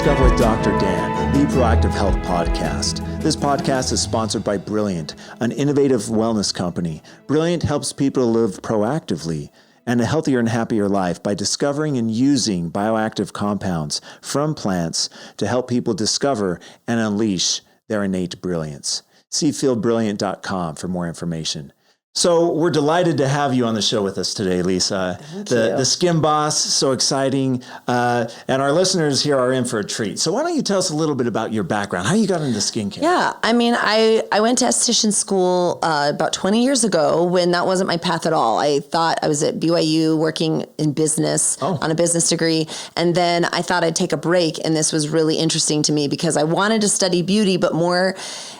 Discover with Dr. Dan, the Proactive Health Podcast. This podcast is sponsored by Brilliant, an innovative wellness company. Brilliant helps people live proactively and a healthier and happier life by discovering and using bioactive compounds from plants to help people discover and unleash their innate brilliance. See feelbrilliant.com for more information. So we're delighted to have you on the show with us today, Lisa. The SkinBoss, so exciting. And our listeners here are in for a treat. So why don't you tell us a little bit about your background, how you got into skincare? Yeah, I mean, I went to esthetician school about 20 years ago when that wasn't my path at all. I thought I was at BYU working in business on a business degree. And then I thought I'd take a break. And this was really interesting to me because I wanted to study beauty, but more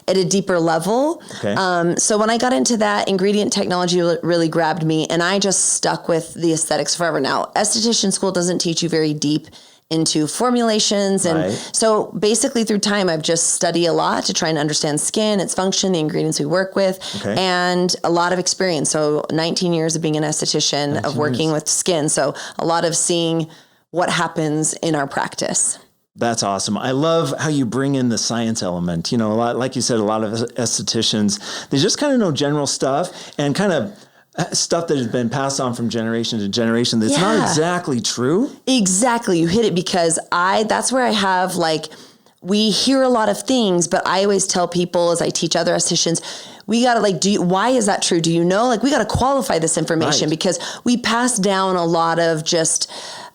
at a deeper level. Okay. So when I got into that, ingredient technology really grabbed me, and I just stuck with the aesthetics forever. Now, esthetician school doesn't teach you very deep into formulations. And so basically through time, I've just studied a lot to try and understand skin, its function, the ingredients we work with, and a lot of experience. So 19 years of being an esthetician, of working with skin. So a lot of seeing what happens in our practice. That's awesome. I love how you bring in the science element. You know, a lot, like you said, a lot of estheticians, they just kind of know general stuff and kind of stuff that has been passed on from generation to generation that's not exactly true. Exactly. You hit it because that's where I have we hear a lot of things, but I always tell people as I teach other estheticians, we got to why is that true? Do you know? We got to qualify this information because we pass down a lot of just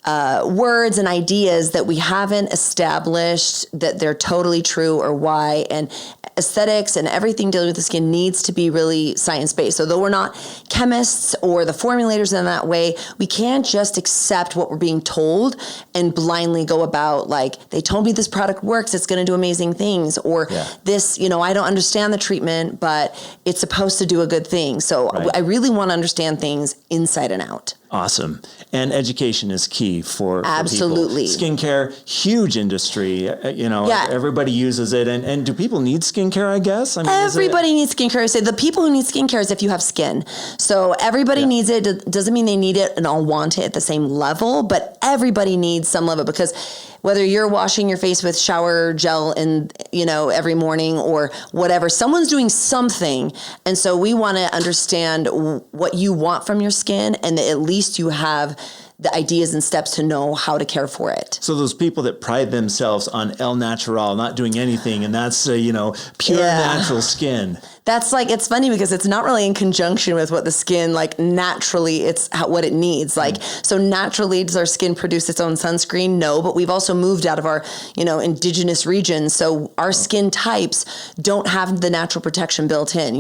words and ideas that we haven't established that they're totally true or why. And aesthetics and everything dealing with the skin needs to be really science-based. So though we're not chemists or the formulators in that way, we can't just accept what we're being told and blindly go about they told me this product works, it's going to do amazing things, or this, I don't understand the treatment, but it's supposed to do a good thing. So I really want to understand things inside and out. Awesome. And education is key for Absolutely. For people. Skincare, huge industry. Everybody uses it. And do people need skincare, I guess? I mean, everybody needs skincare. I say the people who need skincare is if you have skin. So everybody needs it. Doesn't mean they need it and all want it at the same level, but everybody needs some level because whether you're washing your face with shower gel every morning or whatever, someone's doing something. And so we want to understand what you want from your skin and that at least you have the ideas and steps to know how to care for it. So those people that pride themselves on El Natural, not doing anything, and that's, pure natural skin. That's it's funny because it's not really in conjunction with what the skin, naturally, it's what it needs. So naturally, does our skin produce its own sunscreen? No, but we've also moved out of our, indigenous regions. So our skin types don't have the natural protection built in,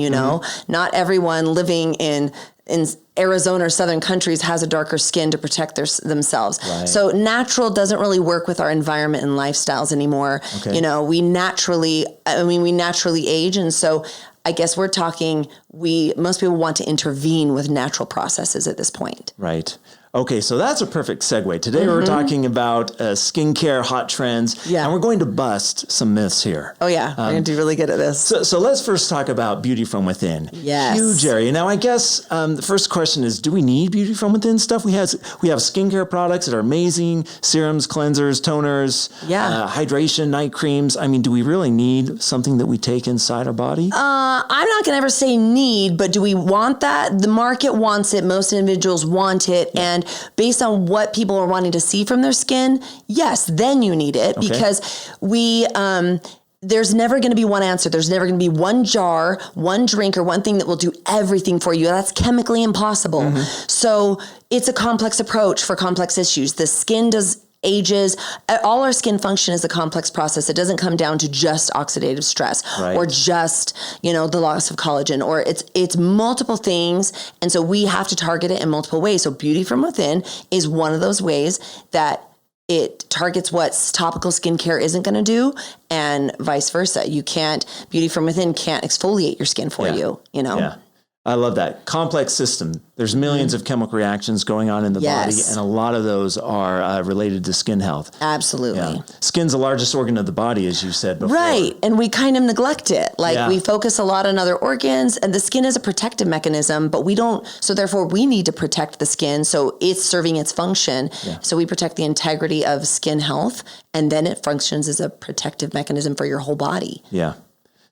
Not everyone living in Arizona or southern countries has a darker skin to protect themselves. Right. So natural doesn't really work with our environment and lifestyles anymore. Okay. We naturally age. And so I guess we're talking, most people want to intervene with natural processes at this point. Right. Okay, so that's a perfect segue. Today we're talking about skincare hot trends, and we're going to bust some myths here. Oh yeah, we're going to do really good at this. So let's first talk about beauty from within. Yes. Huge area. Now I guess the first question is, do we need beauty from within stuff? We have skincare products that are amazing, serums, cleansers, toners, hydration, night creams. I mean, do we really need something that we take inside our body? I'm not going to ever say need, but do we want that? The market wants it. Most individuals want it. And based on what people are wanting to see from their skin, yes, then you need it because there's never going to be one answer. There's never going to be one jar, one drink, or one thing that will do everything for you. That's chemically impossible. So it's a complex approach for complex issues. The skin ages, all our skin function is a complex process. It doesn't come down to just oxidative stress or just, the loss of collagen, or it's multiple things. And so we have to target it in multiple ways. So beauty from within is one of those ways that it targets what topical skincare isn't going to do, and vice versa. Beauty from within can't exfoliate your skin for you, Yeah. I love that. Complex system. There's millions of chemical reactions going on in the body, and a lot of those are related to skin health. Absolutely. Yeah. Skin's the largest organ of the body, as you said before. Right. And we kind of neglect it. We focus a lot on other organs, and the skin is a protective mechanism, but we don't. So therefore, we need to protect the skin. So it's serving its function. Yeah. So we protect the integrity of skin health, and then it functions as a protective mechanism for your whole body. Yeah.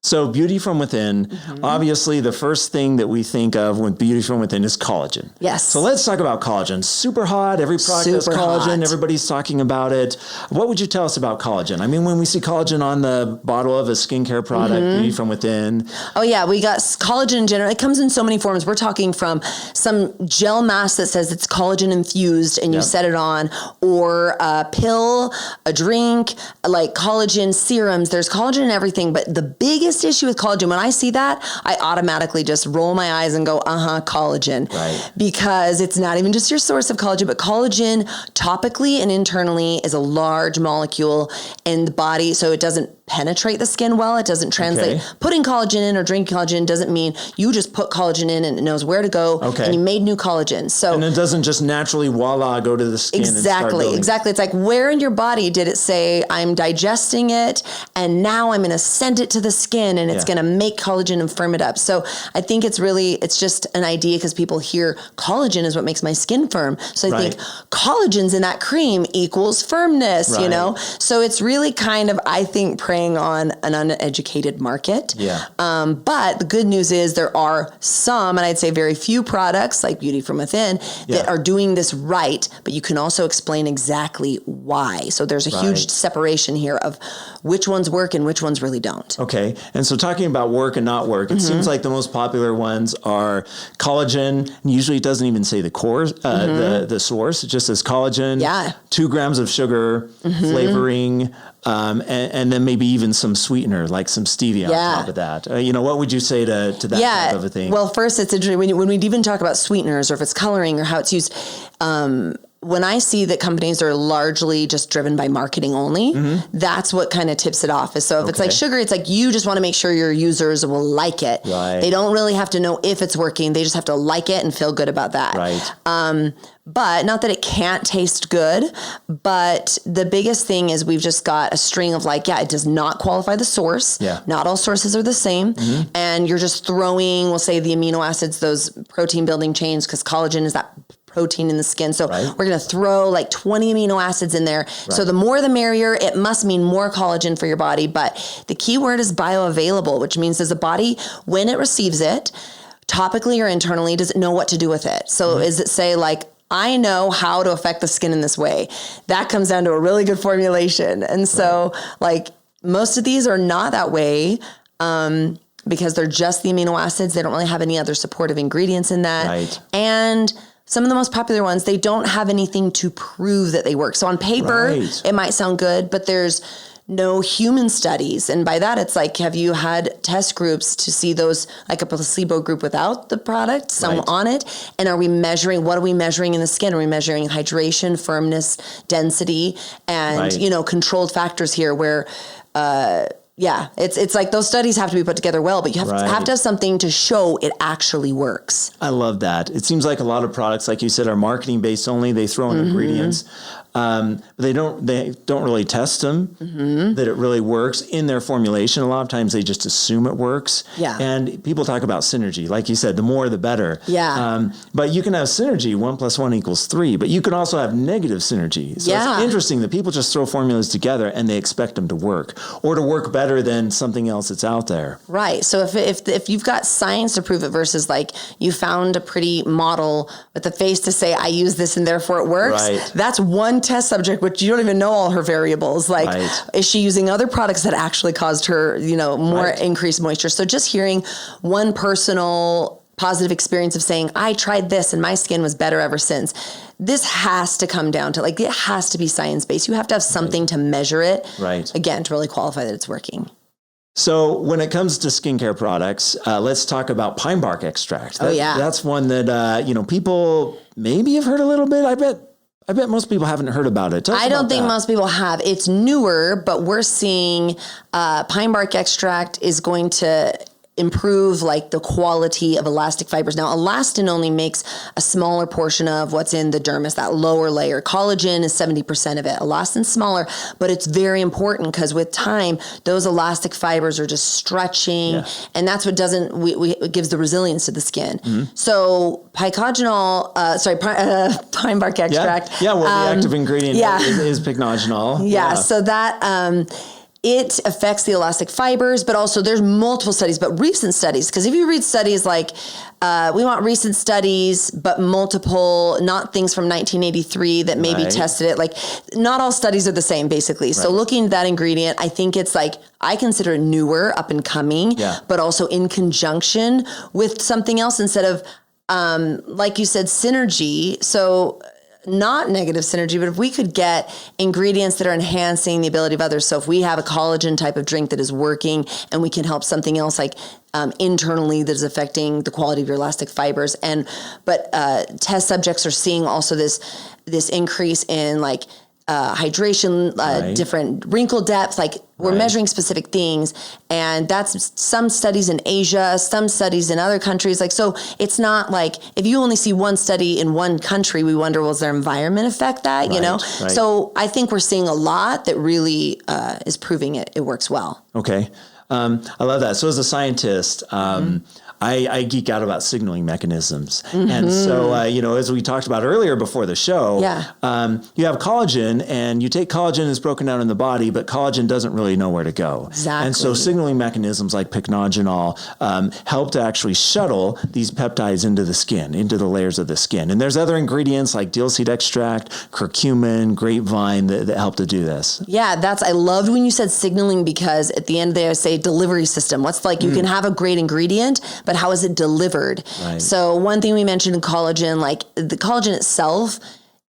So beauty from within, obviously the first thing that we think of when beauty from within is collagen. Yes. So let's talk about collagen. Super hot. Every product has collagen. Everybody's talking about it. What would you tell us about collagen? I mean, when we see collagen on the bottle of a skincare product, beauty from within. Oh yeah. We got collagen in general. It comes in so many forms. We're talking from some gel mask that says it's collagen infused and you set it on, or a pill, a drink, like collagen serums. There's collagen in everything, but the biggest issue with collagen, when I see that, I automatically just roll my eyes and go, collagen. Right. Because it's not even just your source of collagen, but collagen topically and internally is a large molecule in the body, so it doesn't penetrate the skin well. It doesn't translate. Putting collagen in or drinking collagen doesn't mean you just put collagen in and it knows where to go and you made new collagen. So, and it doesn't just naturally, voila, go to the skin and start building. Exactly. It's like, where in your body did it say, I'm digesting it and now I'm going to send it to the skin and it's going to make collagen and firm it up. So I think it's just an idea because people hear collagen is what makes my skin firm. So I think collagen's in that cream equals firmness, you know? So it's really kind of, I think, preying on an uneducated market. But the good news is there are some, and I'd say very few products like Beauty From Within that are doing this right, but you can also explain exactly why. So there's a huge separation here of which ones work and which ones really don't. Okay. And so talking about work and not work, it seems like the most popular ones are collagen. Usually it doesn't even say the core, the source. It just says collagen, 2 grams of sugar, flavoring, and then maybe even some sweetener, like some stevia on top of that. What would you say to that type of a thing? Well, first, it's interesting when we even talk about sweeteners or if it's coloring or how it's used. When I see that companies are largely just driven by marketing only, that's what kind of tips it off. So if it's like sugar, it's like you just want to make sure your users will like it. Right. They don't really have to know if it's working. They just have to like it and feel good about that. Right. But not that it can't taste good, but the biggest thing is we've just got a string of it does not qualify the source. Yeah. Not all sources are the same. And you're just throwing, we'll say the amino acids, those protein building chains, because collagen is that protein in the skin. So we're going to throw like 20 amino acids in there. So the more the merrier. It must mean more collagen for your body. But the key word is bioavailable, which means does the body, when it receives it, topically or internally, does it know what to do with it? So is it say like, I know how to affect the skin in this way? That comes down to a really good formulation. And so like most of these are not that way. Because they're just the amino acids. They don't really have any other supportive ingredients in that. Right. And some of the most popular ones, they don't have anything to prove that they work. So on paper, it might sound good, but there's no human studies. And by that, it's like, have you had test groups to see those, like a placebo group without the product, some on it? And are we measuring, what are we measuring in the skin? Are we measuring hydration, firmness, density, and, controlled factors here where, it's like those studies have to be put together well, but you have to have something to show it actually works. I love that. It seems like a lot of products, like you said, are marketing based only. They throw in ingredients. They don't really test them that it really works in their formulation. A lot of times they just assume it works. Yeah. And people talk about synergy. Like you said, the more the better. Yeah. But you can have synergy, 1 + 1 = 3, but you can also have negative synergy. So it's interesting that people just throw formulas together and they expect them to work or to work better than something else that's out there. Right. So if you've got science to prove it versus like you found a pretty model with a face to say, I use this and therefore it works. That's one test subject, which you don't even know all her variables. Like, is she using other products that actually caused her, more increased moisture? So just hearing one personal positive experience of saying, I tried this and my skin was better ever since. This has to come down to it has to be science-based. You have to have something to measure it. Right. Again, to really qualify that it's working. So when it comes to skincare products, let's talk about pine bark extract. That's one that, people maybe have heard a little bit. I bet most people haven't heard about it. I don't think most people have. It's newer, but we're seeing pine bark extract is going to improve like the quality of elastic fibers. Now, elastin only makes a smaller portion of what's in the dermis, that lower layer. Collagen is 70% of it. Elastin's smaller, but it's very important because with time, those elastic fibers are just stretching, and that's what it gives the resilience to the skin. So pine bark extract. Yeah, well, the active ingredient is pycnogenol. So that it affects the elastic fibers, but also there's multiple studies, but recent studies, because if you read studies like, we want recent studies, but multiple, not things from 1983 that maybe tested it. Like, not all studies are the same, basically. So looking at that ingredient, I think it's like, I consider it newer, up and coming, but also in conjunction with something else instead of, like you said, synergy. So not negative synergy, but if we could get ingredients that are enhancing the ability of others. So if we have a collagen type of drink that is working and we can help something else like internally that is affecting the quality of your elastic fibers. But test subjects are seeing also this increase in like hydration, different wrinkle depth, like we're measuring specific things. And that's some studies in Asia, some studies in other countries. Like, so it's not like if you only see one study in one country, we wonder, well, does their environment affect that? You know? So I think we're seeing a lot that really is proving it works well. Okay. I love that. So as a scientist, I geek out about signaling mechanisms. And so, as we talked about earlier before the show, you have collagen and you take collagen, it's broken down in the body, but collagen doesn't really know where to go. Exactly. And so signaling mechanisms like pycnogenol help to actually shuttle these peptides into the skin, into the layers of the skin. And there's other ingredients like dill seed extract, curcumin, grapevine that help to do this. Yeah, I loved when you said signaling, because at the end of the day, I say delivery system. What's like, you can have a great ingredient, but how is it delivered? So one thing we mentioned in collagen, like the collagen itself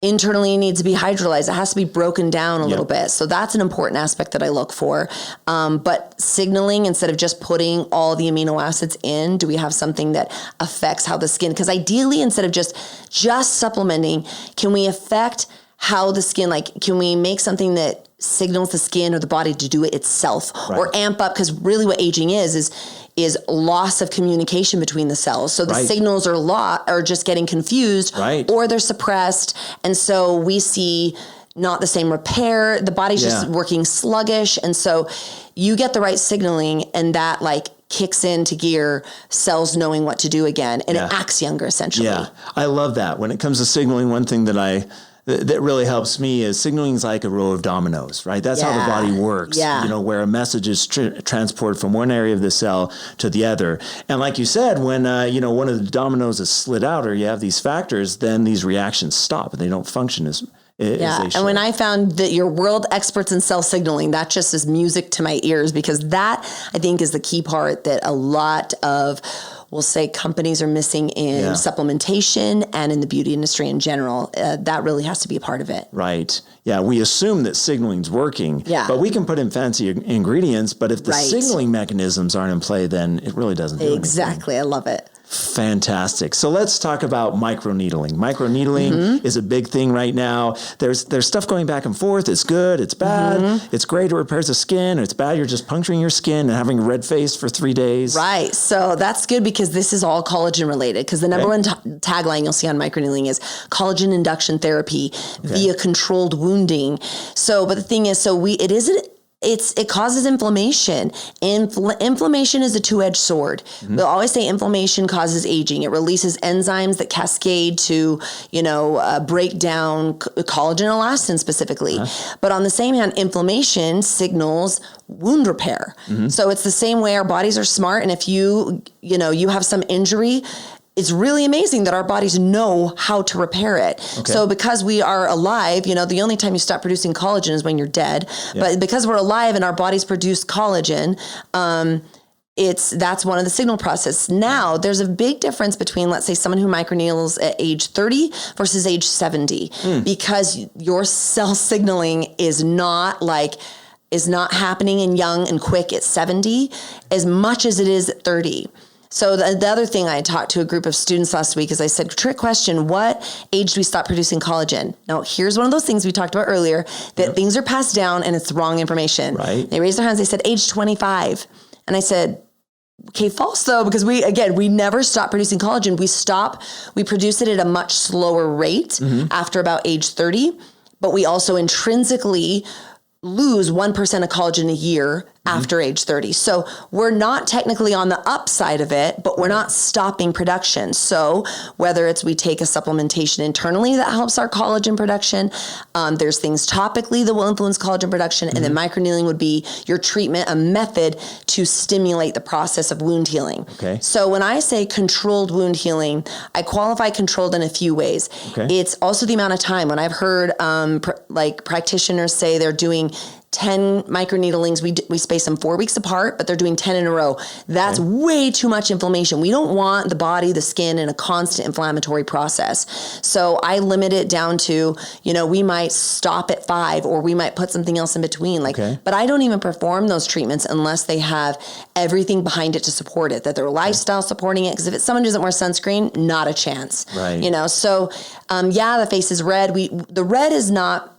internally needs to be hydrolyzed. It has to be broken down a little bit. So that's an important aspect that I look for. But signaling, instead of just putting all the amino acids in, do we have something that affects how the skin? Because ideally, instead of just supplementing, can we affect how the skin, like, can we make something that signals the skin or the body to do it itself or amp up? Because really what aging is loss of communication between the cells. So the signals are just getting confused or they're suppressed. And so we see not the same repair. The body's just working sluggish. And so you get the right signaling and that like kicks into gear, cells knowing what to do again. And it acts younger essentially. Yeah, I love that. When it comes to signaling, one thing that really helps me is signaling is like a row of dominoes, right? That's how the body works, where a message is transported from one area of the cell to the other. And like you said, when, one of the dominoes is slid out or you have these factors, then these reactions stop and they don't function as they should. And when I found that you're world experts in cell signaling, that just is music to my ears, because that I think is the key part that a lot of, we'll say, companies are missing in supplementation and in the beauty industry in general. That really has to be a part of it. Right. Yeah. We assume that signaling's working, but we can put in fancy ingredients, but if the signaling mechanisms aren't in play, then it really doesn't do Exactly. anything. I love it. Fantastic. So let's talk about microneedling. Microneedling is a big thing right now. There's stuff going back and forth. It's good. It's bad. It's great. It repairs the skin. It's bad. You're just puncturing your skin and having a red face for 3 days. Right. So that's good, because this is all collagen related, because the number one tagline you'll see on microneedling is collagen induction therapy via controlled wounding. So, but the thing is, it causes inflammation. Inflammation is a two-edged sword. We'll always say inflammation causes aging. It releases enzymes that cascade to, break down collagen and elastin specifically. But on the same hand, inflammation signals wound repair. So it's the same way our bodies are smart. And if you have some injury, it's really amazing that our bodies know how to repair it. So because we are alive, the only time you stop producing collagen is when you're dead. But because we're alive and our bodies produce collagen, that's one of the signal process. Now, there's a big difference between, let's say, someone who microneedles at age 30 versus age 70, because your cell signaling is not happening in young and quick at 70 as much as it is at 30. So the other thing, I talked to a group of students last week is I said, trick question, what age do we stop producing collagen? Now, here's one of those things we talked about earlier, that things are passed down and it's the wrong information. They raised their hands. They said age 25. And I said, Okay, false though, because we never stop producing collagen. We produce it at a much slower rate after about age 30, but we also intrinsically lose 1% of collagen a year after age 30. So we're not technically on the upside of it, but we're not stopping production. So whether it's we take a supplementation internally that helps our collagen production, there's things topically that will influence collagen production, and then microneedling would be your treatment, a method to stimulate the process of wound healing. Okay. So when I say controlled wound healing, I qualify controlled in a few ways. Okay. It's also the amount of time. When I've heard practitioners say they're doing 10 microneedlings, we space them 4 weeks apart, but they're doing 10 in a row. That's way too much inflammation. We don't want the body, the skin in a constant inflammatory process. So I limit it down to, we might stop at 5, or we might put something else in between. But I don't even perform those treatments unless they have everything behind it to support it, that their lifestyle supporting it. Because if it's someone who doesn't wear sunscreen, not a chance. Right. So the face is red. The red is not,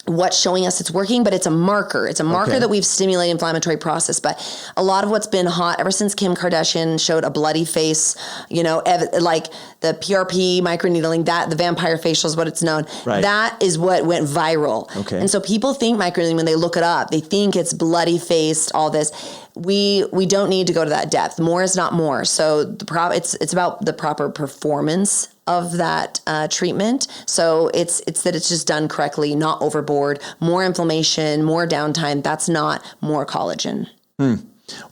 what's showing us it's working, but it's a marker. It's a marker that we've stimulated inflammatory process. But a lot of what's been hot ever since Kim Kardashian showed a bloody face, like the PRP microneedling, that the vampire facial is what it's known. Right. That is what went viral. Okay. And so people think microneedling, when they look it up, they think it's bloody faced, all this. We don't need to go to that depth. More is not more. So it's about the proper performance of that treatment. So it's that it's just done correctly, not overboard. More inflammation, more downtime. That's not more collagen.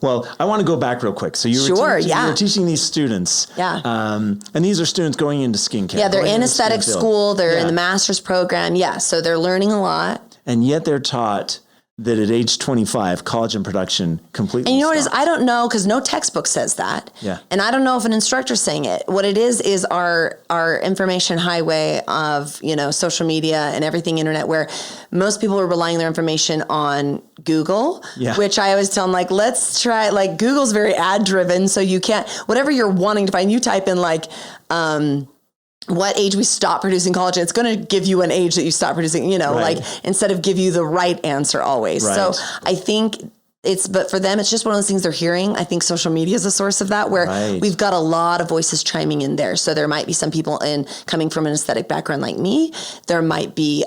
Well, I want to go back real quick. So you were teaching these students. Yeah. And these are students going into skincare. Yeah, they're in aesthetic school. They're in the master's program. Yeah, so they're learning a lot. And yet they're taught that at age 25, collagen production completely And you know what it is? stops. I don't know, because no textbook says that. Yeah. And I don't know if an instructor's saying it. What it is our information highway of, social media and everything internet, where most people are relying their information on Google, which I always tell them, let's try, Google's very ad driven. So you can't, whatever you're wanting to find, you type in what age we stop producing collagen, it's going to give you an age that you stop producing, instead of give you the right answer always. Right. So I think but for them, it's just one of those things they're hearing. I think social media is a source of that, where we've got a lot of voices chiming in there. So there might be some people coming from an aesthetic background like me. There might be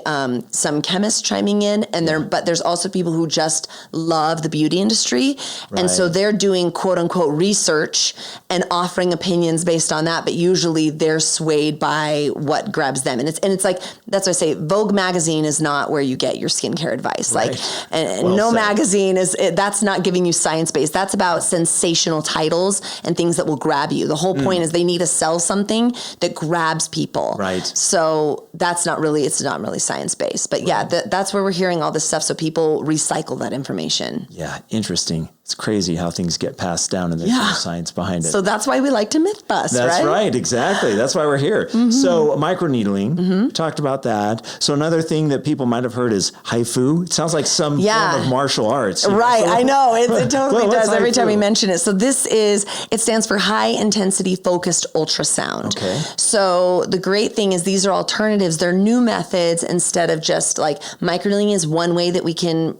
some chemists chiming in, but there's also people who just love the beauty industry. Right. And so they're doing quote unquote research and offering opinions based on that. But usually they're swayed by what grabs them. And it's like, that's why I say Vogue magazine is not where you get your skincare advice. Right. Magazine that's not giving you science-based. That's about sensational titles and things that will grab you. The whole point is they need to sell something that grabs people. Right. So it's not really science-based. But that's where we're hearing all this stuff. So people recycle that information. Yeah, interesting. It's crazy how things get passed down and there's no science behind it. So that's why we like to myth bust, right? That's right, exactly. That's why we're here. So microneedling, we talked about that. So another thing that people might have heard is Hifu. It sounds like some form of martial arts. Right, I know. It totally does every time we Hifu? mention it. So it stands for high intensity focused ultrasound. Okay. So the great thing is these are alternatives. They're new methods instead of just microneedling is one way that we can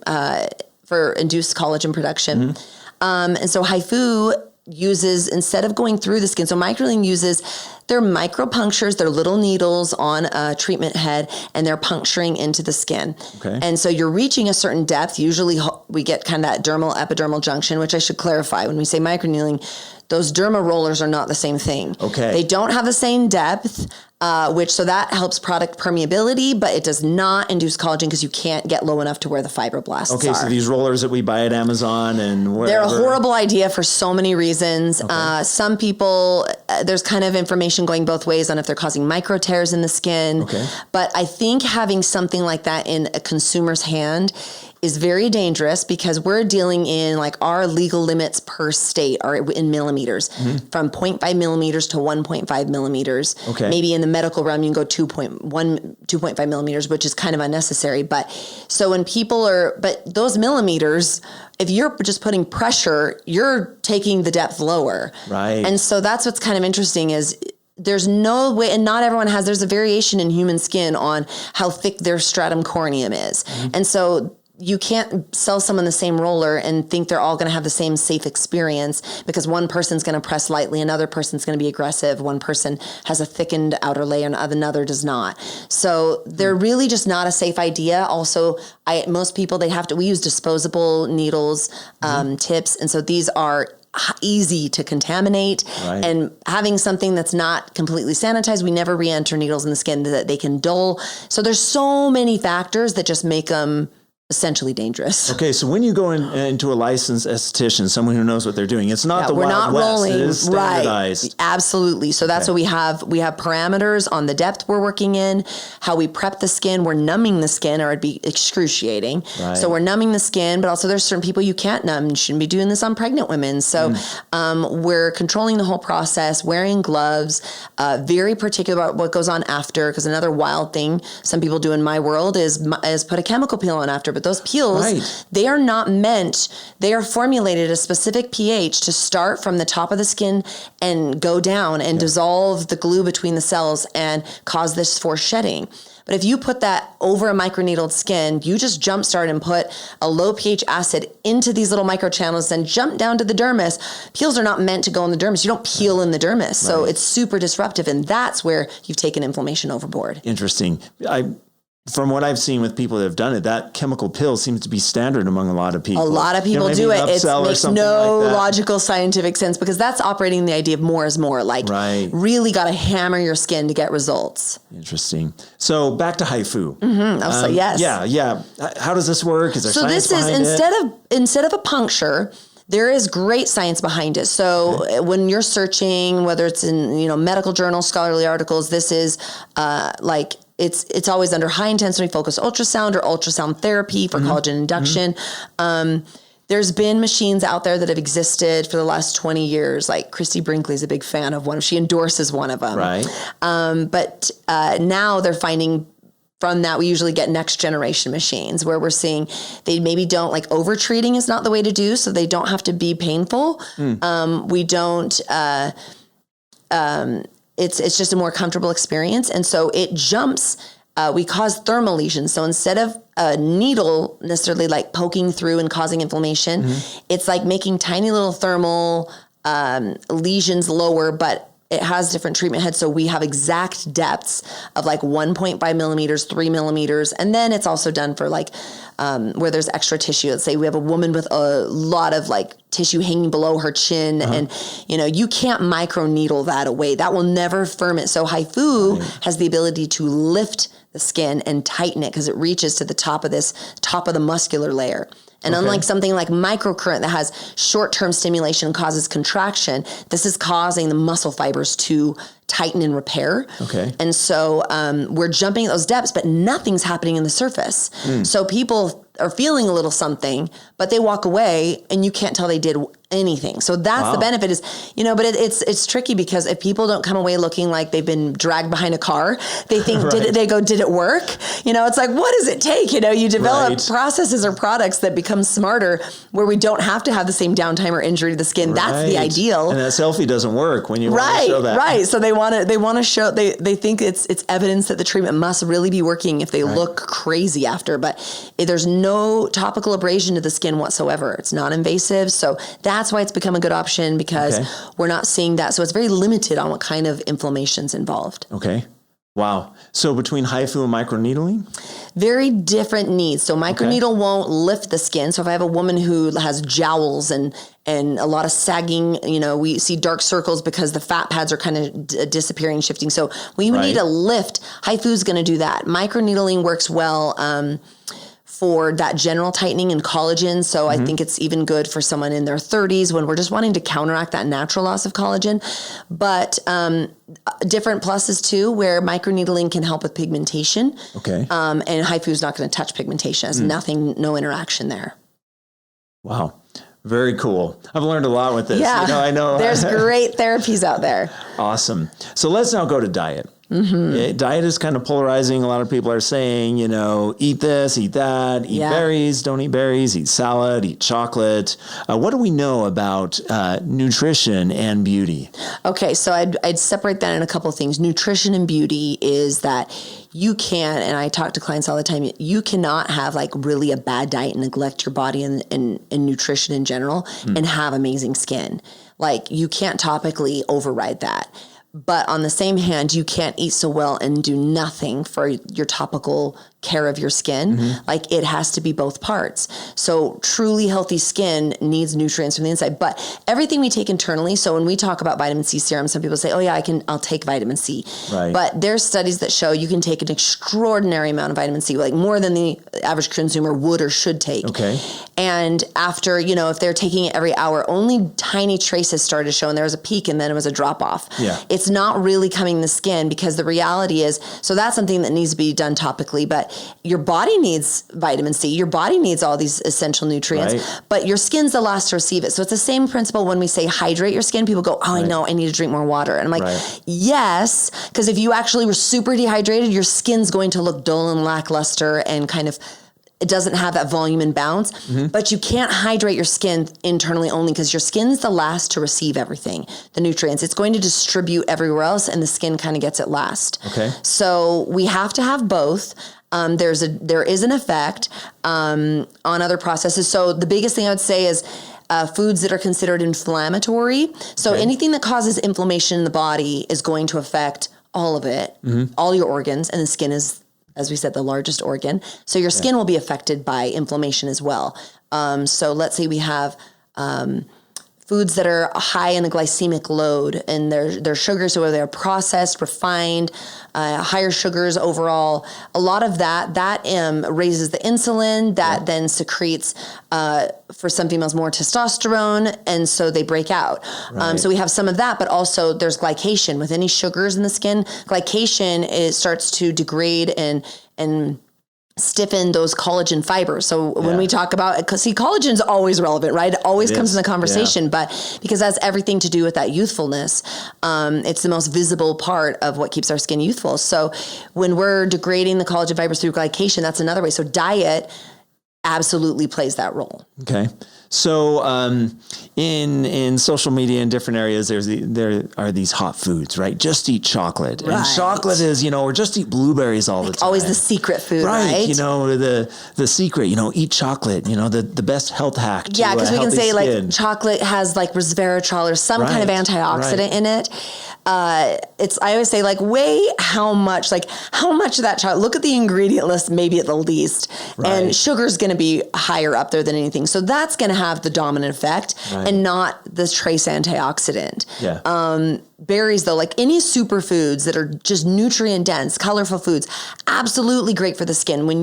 for induced collagen production. And so Hifu uses, instead of going through the skin, so microneedling uses, they're micropunctures, they're little needles on a treatment head, and they're puncturing into the skin. Okay. And so you're reaching a certain depth. Usually we get kind of that dermal epidermal junction, which I should clarify. When we say microneedling, those derma rollers are not the same thing. Okay. They don't have the same depth. So that helps product permeability, but it does not induce collagen because you can't get low enough to where the fibroblasts are. Okay, so these rollers that we buy at Amazon and wherever. They're a horrible idea for so many reasons. Okay. Some people, there's kind of information going both ways on if they're causing micro tears in the skin. Okay. But I think having something like that in a consumer's hand is very dangerous because we're dealing in our legal limits per state are in millimeters, from 0.5 millimeters to 1.5 millimeters. Okay. Maybe in the medical realm, you can go 2.5 millimeters, which is kind of unnecessary. But so when but those millimeters, if you're just putting pressure, you're taking the depth lower. Right. And so that's what's kind of interesting is there's no way, and not everyone there's a variation in human skin on how thick their stratum corneum is. And so you can't sell someone the same roller and think they're all going to have the same safe experience, because one person's going to press lightly, another person's going to be aggressive, one person has a thickened outer layer and another does not. So they're really just not a safe idea. Also, most people, we use disposable needles, tips. And so these are easy to contaminate, and having something that's not completely sanitized, we never re-enter needles in the skin that they can dull. So there's so many factors that just make them essentially dangerous. Okay, so when you go into a licensed esthetician, someone who knows what they're doing, it's not the we're Wild not West. rolling. It is standardized. Right. Absolutely. So that's what we have. We have parameters on the depth we're working in, how we prep the skin. We're numbing the skin, or it'd be excruciating. Right. So we're numbing the skin, but also there's certain people you can't numb. You shouldn't be doing this on pregnant women. So we're controlling the whole process, wearing gloves, very particular about what goes on after, because another wild thing some people do in my world is put a chemical peel on after. But those peels, they are not meant, they are formulated at a specific pH to start from the top of the skin and go down and dissolve the glue between the cells and cause this forced shedding. But if you put that over a microneedled skin, you just jumpstart and put a low pH acid into these little microchannels and jump down to the dermis. Peels are not meant to go in the dermis. You don't peel in the dermis. So it's super disruptive. And that's where you've taken inflammation overboard. Interesting. From what I've seen with people that have done it, that chemical pill seems to be standard among a lot of people. A lot of people do it. It makes no logical scientific sense, because that's operating the idea of more is more. Like really got to hammer your skin to get results. Interesting. So back to Hifu. So yes. Yeah. How does this work? Is there science behind it? Instead of a puncture, there is great science behind it. So when you're searching, whether it's in medical journals, scholarly articles, this is it's always under high intensity focused ultrasound or ultrasound therapy for collagen induction. There's been machines out there that have existed for the last 20 years. Like Christy Brinkley's a big fan of one. She endorses one of them. Right. But now they're finding from that, we usually get next generation machines where we're seeing they maybe don't, like, over treating is not the way to do. So they don't have to be painful. We don't, it's just a more comfortable experience. And so it jumps, we cause thermal lesions. So instead of a needle necessarily like poking through and causing inflammation, it's like making tiny little thermal lesions lower, but it has different treatment heads. So we have exact depths of like 1.5 millimeters, 3 millimeters. And then it's also done for like where there's extra tissue. Let's say we have a woman with a lot of like tissue hanging below her chin, and you can't micro needle that away. That will never firm it. So Hifu has the ability to lift the skin and tighten it because it reaches to the top of the muscular layer. And unlike something like microcurrent that has short-term stimulation, causes contraction, this is causing the muscle fibers to tighten and repair. And so we're jumping those depths, but nothing's happening in the surface. So people are feeling a little something, but they walk away and you can't tell they did anything. So that's the benefit is, but it's tricky because if people don't come away looking like they've been dragged behind a car, they think, did it work? It's like, what does it take? You develop processes or products that become smarter where we don't have to have the same downtime or injury to the skin. That's the ideal. And that selfie doesn't work when you want to show that. So they want to show, they think it's evidence that the treatment must really be working if they look crazy after, but there's no topical abrasion to the skin whatsoever. It's non-invasive. So that's why it's become a good option, because we're not seeing that. So it's very limited on what kind of inflammation's involved. Okay. Wow. So between Hifu and microneedling? Very different needs. So microneedle won't lift the skin. So if I have a woman who has jowls and a lot of sagging, we see dark circles because the fat pads are kind of disappearing, shifting. So we need a lift. Hifu's going to do that. Microneedling works well for that general tightening and collagen. So I think it's even good for someone in their 30s when we're just wanting to counteract that natural loss of collagen. But different pluses too, where microneedling can help with pigmentation. And Hifu's not going to touch pigmentation. It's nothing, no interaction there. Wow. Very cool. I've learned a lot with this. Yeah. I know. There's great therapies out there. Awesome. So let's now go to diet. Diet is kind of polarizing. A lot of people are saying, eat this, eat that, eat berries, don't eat berries, eat salad, eat chocolate. What do we know about nutrition and beauty? Okay, so I'd separate that in a couple of things. Nutrition and beauty is that you can, and I talk to clients all the time, you cannot have like really a bad diet and neglect your body and nutrition in general and have amazing skin. Like you can't topically override that. But on the same hand, you can't eat so well and do nothing for your topical care of your skin. Like it has to be both parts. So truly healthy skin needs nutrients from the inside, but everything we take internally. So when we talk about vitamin C serum, some people say, oh yeah, I'll take vitamin C. Right. But there's studies that show you can take an extraordinary amount of vitamin C, like more than the average consumer would or should take. Okay. And after, if they're taking it every hour, only tiny traces started to show, and there was a peak and then it was a drop off. Yeah. It's not really coming in the skin, because the reality is, so that's something that needs to be done topically, but your body needs vitamin C. Your body needs all these essential nutrients, but your skin's the last to receive it. So it's the same principle when we say hydrate your skin. People go, oh, I know, I need to drink more water. And I'm like, yes, because if you actually were super dehydrated, your skin's going to look dull and lackluster and kind of, it doesn't have that volume and bounce, but you can't hydrate your skin internally only, because your skin's the last to receive everything, the nutrients. It's going to distribute everywhere else, and the skin kind of gets it last. Okay. So we have to have both. There is an effect on other processes. So the biggest thing I would say is foods that are considered inflammatory. So anything that causes inflammation in the body is going to affect all of it, all your organs, and the skin is, as we said, the largest organ. So your skin will be affected by inflammation as well. So let's say we have foods that are high in the glycemic load, and their sugars, so they're processed, refined, higher sugars overall. A lot of that raises the insulin that then secretes, for some females, more testosterone, and so they break out. So we have some of that, but also there's glycation. With any sugars in the skin, glycation starts to degrade and stiffen those collagen fibers. So when we talk about, because collagen is always relevant, right? It always comes in the conversation, but because that's everything to do with that youthfulness. It's the most visible part of what keeps our skin youthful. So when we're degrading the collagen fibers through glycation, that's another way. So diet absolutely plays that role. Okay. So in social media in different areas, there are these hot foods, right? Just eat chocolate. And chocolate is, or just eat blueberries all the time. Always the secret food, right? The secret, eat chocolate, the best health hack to because we can say skin. Like chocolate has like resveratrol or some kind of antioxidant in it. I always say like weigh how much of that chocolate, look at the ingredient list, maybe at the least, and sugar's going to be higher up there than anything. So that's going to have the dominant effect and not the trace antioxidant. Berries though, like any superfoods that are just nutrient dense, colorful foods, absolutely great for the skin. We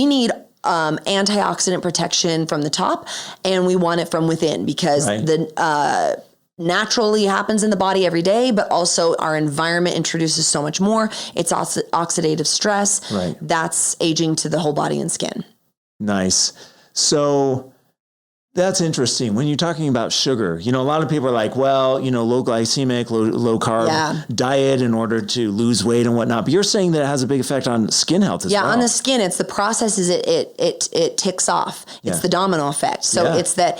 need antioxidant protection from the top, and we want it from within, because the naturally happens in the body every day, but also our environment introduces so much more. It's oxidative stress. That's aging to the whole body and skin. Nice. So that's interesting. When you're talking about sugar, a lot of people are like, well, low glycemic, low carb diet in order to lose weight and whatnot. But you're saying that it has a big effect on skin health as well. Yeah, on the skin, it's the processes it ticks off. It's the domino effect. So it's that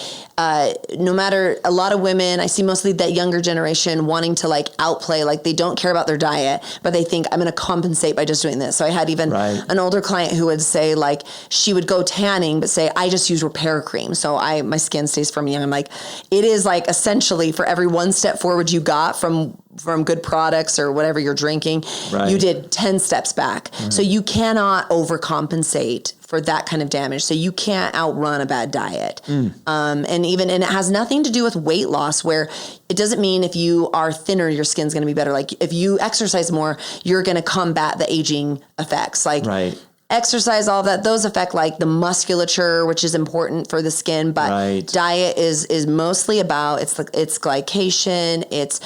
no matter, a lot of women, I see mostly that younger generation wanting to like outplay, like they don't care about their diet, but they think I'm going to compensate by just doing this. So I had even an older client who would say like she would go tanning, but say, I just use repair cream. So my skin stays firm and young. I'm like, it is like essentially for every one step forward you got from good products or whatever you're drinking, you did 10 steps back. So you cannot overcompensate for that kind of damage. So you can't outrun a bad diet. And it has nothing to do with weight loss, where it doesn't mean if you are thinner, your skin's going to be better. Like if you exercise more, you're going to combat the aging effects. Like exercise, all that, those affect like the musculature, which is important for the skin, but diet is mostly about it's glycation, it's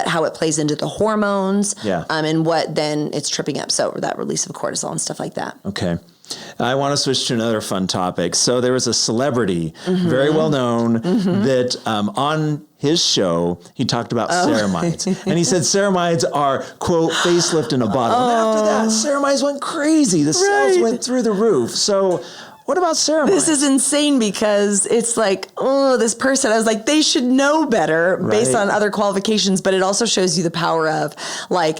how it plays into the hormones, and what then it's tripping up. So that release of cortisol and stuff like that. Okay. I want to switch to another fun topic. So there was a celebrity, very well known, that on his show, he talked about ceramides. And he said ceramides are, quote, facelift in a bottle. And after that, ceramides went crazy. The sales went through the roof. So what about ceramides? This is insane because it's like, oh, this person, I was like, they should know better based on other qualifications, but it also shows you the power of like,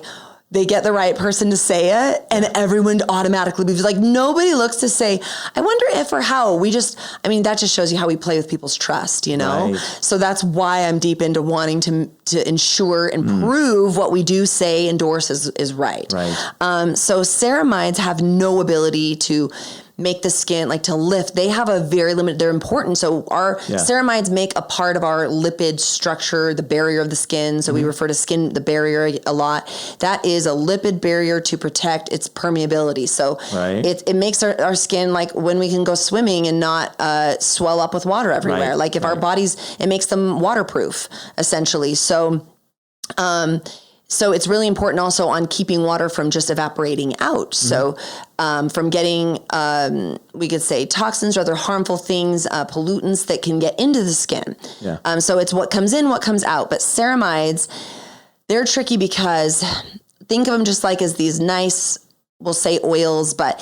they get the right person to say it and everyone automatically believes. Like nobody looks to say, I wonder if or how. That just shows you how we play with people's trust, you know? Right. So that's why I'm deep into wanting to ensure and prove what we do say, endorse is right. So ceramides have no ability to make the skin like to lift. They have a very limited, they're important. So our ceramides make a part of our lipid structure, the barrier of the skin. So we refer to the barrier a lot. That is a lipid barrier to protect its permeability. So it makes our skin like when we can go swimming and not swell up with water everywhere. Like if our bodies, it makes them waterproof essentially. So it's really important also on keeping water from just evaporating out. So from getting, we could say toxins or other harmful things, pollutants that can get into the skin. So it's what comes in, what comes out. But ceramides, they're tricky because think of them just like as these nice, we'll say oils, but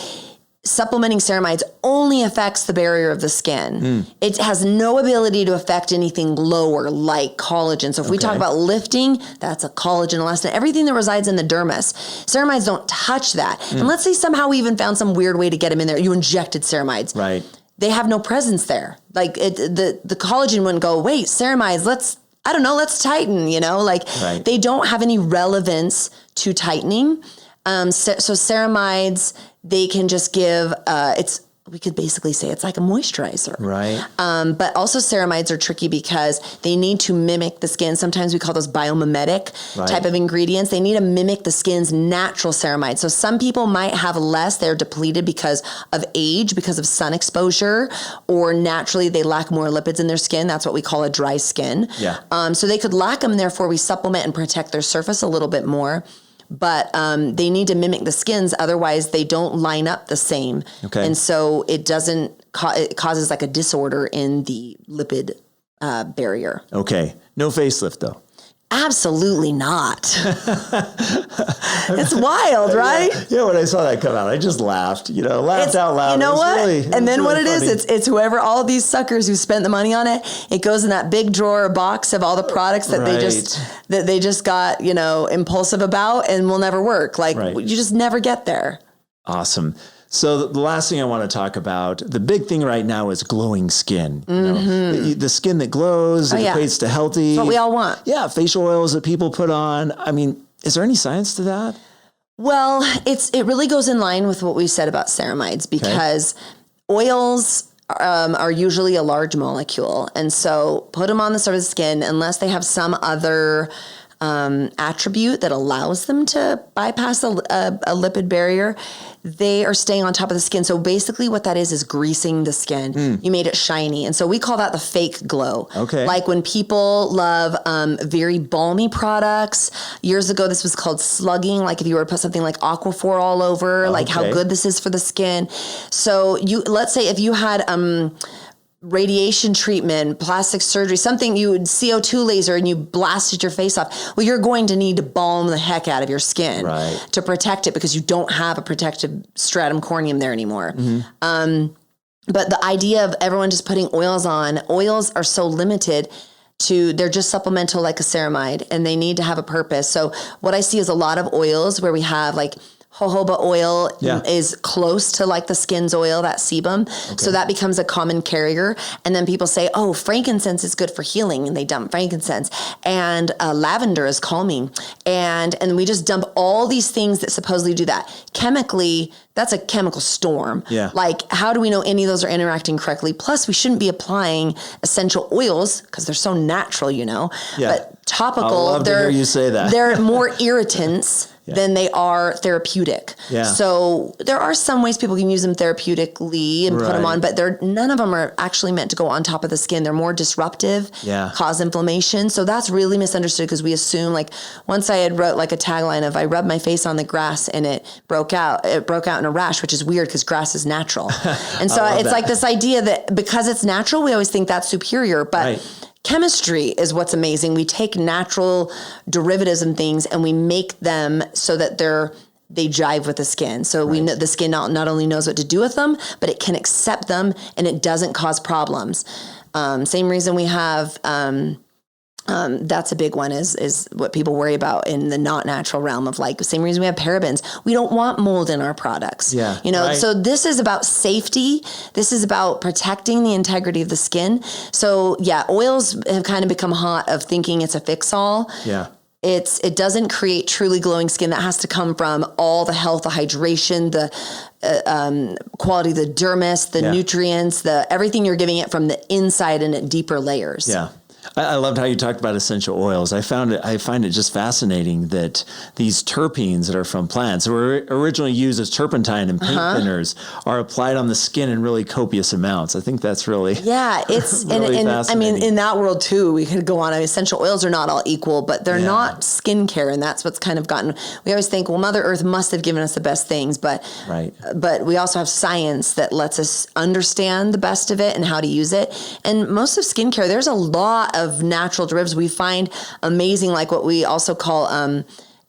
supplementing ceramides only affects the barrier of the skin. It has no ability to affect anything lower like collagen. So if we talk about lifting, that's a collagen elastin, everything that resides in the dermis. Ceramides don't touch that. And let's say somehow we even found some weird way to get them in there. You injected ceramides. They have no presence there. Like the collagen wouldn't go, wait, ceramides, let's tighten, you know, like they don't have any relevance to tightening. So ceramides, they can just give, we could basically say it's like a moisturizer. But also ceramides are tricky because they need to mimic the skin. Sometimes we call those biomimetic type of ingredients. They need to mimic the skin's natural ceramides. So some people might have less. They're depleted because of age, because of sun exposure, or naturally they lack more lipids in their skin. That's what we call a dry skin. So they could lack them. Therefore, we supplement and protect their surface a little bit more. But they need to mimic the skins, otherwise they don't line up the same. And so it doesn't, it causes like a disorder in the lipid barrier. No facelift though. Absolutely not. It's wild, right? Yeah, when I saw that come out, I just laughed, laughed out loud. You know what? And then what it funny. is, it's whoever, all these suckers who spent the money on it, it goes in that big drawer or box of all the products that they just got, impulsive about and will never work. Like you just never get there. Awesome. So the last thing I want to talk about, the big thing right now is glowing skin. The skin that glows, it equates to healthy. That's what we all want. Yeah, facial oils that people put on. I mean, is there any science to that? Well, it really goes in line with what we said about ceramides because oils are usually a large molecule. And so put them on the surface of the skin unless they have some other attribute that allows them to bypass a lipid barrier, they are staying on top of the skin. So basically what that is greasing the skin. You made it shiny. And so we call that the fake glow. Like when people love very balmy products. Years ago, this was called slugging. Like if you were to put something like Aquaphor all over, like how good this is for the skin. So let's say if you had radiation treatment, plastic surgery, something you would CO2 laser and you blasted your face off. Well, you're going to need to balm the heck out of your skin to protect it because you don't have a protective stratum corneum there anymore. But the idea of everyone just putting oils on, oils are so limited they're just supplemental like a ceramide and they need to have a purpose. So what I see is a lot of oils where we have like jojoba oil is close to like the skin's oil, that sebum. So that becomes a common carrier. And then people say, oh, frankincense is good for healing. And they dump frankincense. And lavender is calming. And we just dump all these things that supposedly do that. Chemically, that's a chemical storm. Like, how do we know any of those are interacting correctly? Plus, we shouldn't be applying essential oils because they're so natural, But topical, I'll love to hear you say that. They're more irritants than they are therapeutic. Yeah. So there are some ways people can use them therapeutically and put them on, but none of them are actually meant to go on top of the skin. They're more disruptive, cause inflammation. So that's really misunderstood because we assume, like, once I had wrote like a tagline of, I rubbed my face on the grass and it broke out in a rash, which is weird because grass is natural. And so it's like this idea that because it's natural, we always think that's superior, but chemistry is what's amazing. We take natural derivatives and things and we make them so that they jive with the skin. So we know the skin not only knows what to do with them, but it can accept them and it doesn't cause problems. Same reason we have, that's a big one is what people worry about in the not natural realm of, like, the same reason we have parabens. We don't want mold in our products. So this is about safety. This is about protecting the integrity of the skin. So oils have kind of become hot of thinking it's a fix-all. It doesn't create truly glowing skin. That has to come from all the health, the hydration, the quality of the dermis, the nutrients, everything you're giving it from the inside and at deeper layers. I loved how you talked about essential oils. I find it just fascinating that these terpenes that are from plants were originally used as turpentine and paint thinners are applied on the skin in really copious amounts. I think that's really it's really and I mean, in that world too, we could go on. I mean, essential oils are not all equal, but they're not skincare, and that's what's kind of gotten. We always think, well, Mother Earth must have given us the best things, but we also have science that lets us understand the best of it and how to use it. And most of skincare, there's a lot of natural derivatives we find amazing, like what we also call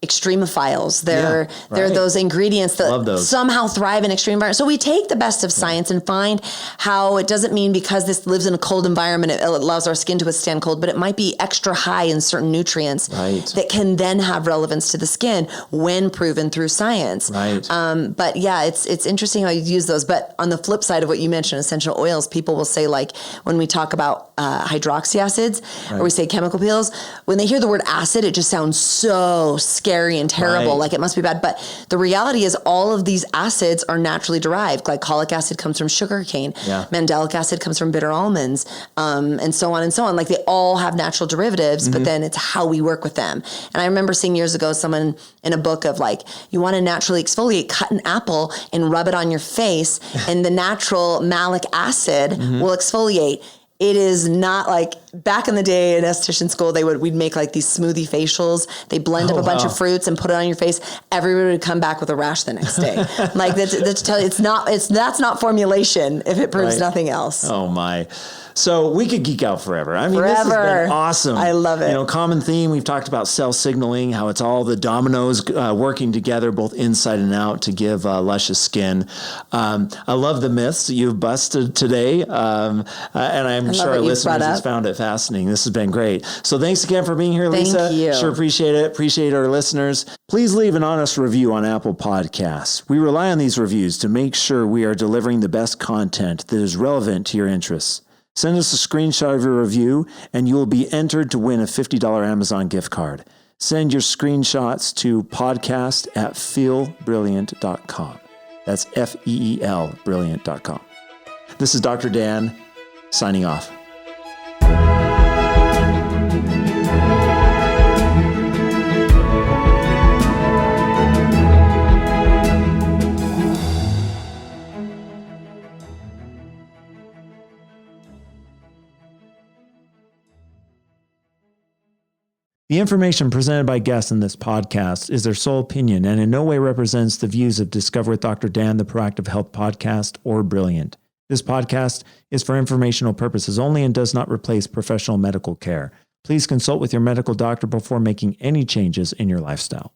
extremophiles. They're those ingredients that somehow thrive in extreme environments. So we take the best of science and find how it doesn't mean because this lives in a cold environment, it allows our skin to withstand cold, but it might be extra high in certain nutrients that can then have relevance to the skin when proven through science. But it's interesting how you use those. But on the flip side of what you mentioned, essential oils, people will say, like, when we talk about hydroxy acids or we say chemical peels, when they hear the word acid, it just sounds so scary and terrible, like it must be bad. But the reality is all of these acids are naturally derived. Glycolic acid comes from sugar cane. Mandelic acid comes from bitter almonds, and so on and so on. Like, they all have natural derivatives, but then it's how we work with them. And I remember seeing years ago someone in a book of, like, you want to naturally exfoliate, cut an apple and rub it on your face, and the natural malic acid will exfoliate. It is not like back in the day in esthetician school, we'd make like these smoothie facials. They blend up a bunch of fruits and put it on your face. Everybody would come back with a rash the next day. Like, that's tell you, that's not formulation if it proves nothing else. Oh my. So we could geek out forever. I mean, this has been awesome. I love it. Common theme. We've talked about cell signaling, how it's all the dominoes working together, both inside and out, to give luscious skin. I love the myths that you've busted today. And I'm sure our listeners have found it fascinating. This has been great. So thanks again for being here, Lisa. Thank you. Sure appreciate it. Appreciate our listeners. Please leave an honest review on Apple Podcasts. We rely on these reviews to make sure we are delivering the best content that is relevant to your interests. Send us a screenshot of your review, and you will be entered to win a $50 Amazon gift card. Send your screenshots to podcast@feelbrilliant.com. That's FEEL brilliant.com. This is Dr. Dan, signing off. The information presented by guests in this podcast is their sole opinion and in no way represents the views of Discover with Dr. Dan, the Proactive Health Podcast, or Brilliant. This podcast is for informational purposes only and does not replace professional medical care. Please consult with your medical doctor before making any changes in your lifestyle.